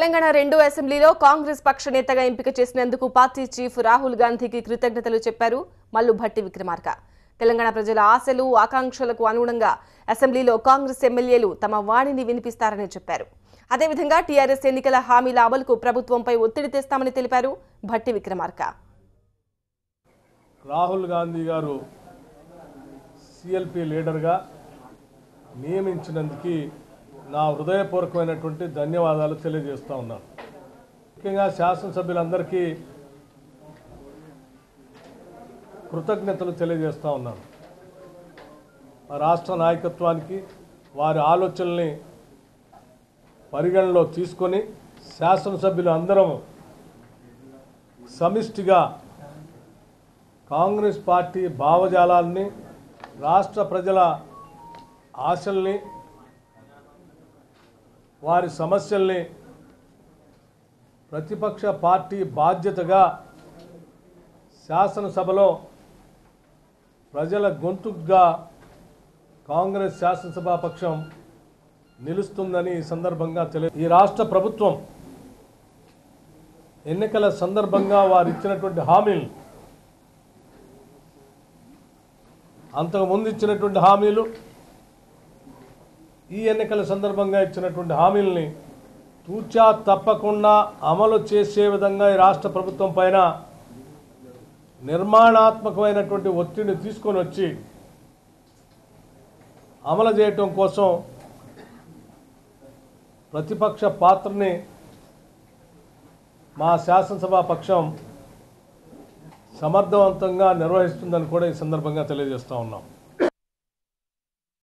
తెలంగాణ 2 అసెంబ్లీలో కాంగ్రెస్ పక్ష నేతగా ఎంపిక చేసినందుకు పార్టీ చీఫ్ రాహుల్ గాంధీకి కృతజ్ఞతలు చెప్పారు మల్లు భట్టి విక్రమార్క. తెలంగాణ ప్రజల ఆశలు ఆకాంక్షలకు అనుగుణంగా అసెంబ్లీలో కాంగ్రెస్ ఎమ్మెల్యేలు తమ వాణిని వినిపిస్తారని చెప్పారు. అదేవిధంగా టీఆర్ఎస్ ఎన్నికల హామీల అమలుకు ప్రభుత్వంపై ఒత్తిడి తెస్తామని తెలిపారు భట్టి విక్రమార్క. రాహుల్ గాంధీ గారు సిఎల్పి లీడర్గా నియమించినందుకు నా హృదయపూర్వకమైనటువంటి ధన్యవాదాలు తెలియజేస్తూ ఉన్నాను. ముఖ్యంగా శాసనసభ్యులందరికీ కృతజ్ఞతలు తెలియజేస్తూ ఉన్నాను. రాష్ట్ర నాయకత్వానికి వారి ఆలోచనల్ని పరిగణలో తీసుకొని శాసనసభ్యులు అందరం సమిష్టిగా కాంగ్రెస్ పార్టీ భావజాలాల్ని రాష్ట్ర ప్రజల ఆశల్ని వారి సమస్యల్ని ప్రతిపక్ష పార్టీ బాధ్యతగా శాసనసభలో ప్రజల గొంతుగా కాంగ్రెస్ శాసనసభాపక్షం నిలుస్తుందని ఈ సందర్భంగా ఈ రాష్ట్ర ప్రభుత్వం ఎన్నికల సందర్భంగా వారు ఇచ్చినటువంటి హామీలు, అంతకుముందు ఇచ్చినటువంటి హామీలు, ఈ ఎన్నికల సందర్భంగా ఇచ్చినటువంటి హామీల్ని తూచా తప్పకుండా అమలు చేసే విధంగా ఈ రాష్ట్ర ప్రభుత్వం పైన నిర్మాణాత్మకమైనటువంటి ఒత్తిడిని తీసుకొని వచ్చి అమలు చేయటం కోసం ప్రతిపక్ష పాత్రని మా శాసనసభా పక్షం సమర్థవంతంగా నిర్వహిస్తుందని కూడా ఈ సందర్భంగా తెలియజేస్తూ ఉన్నాం.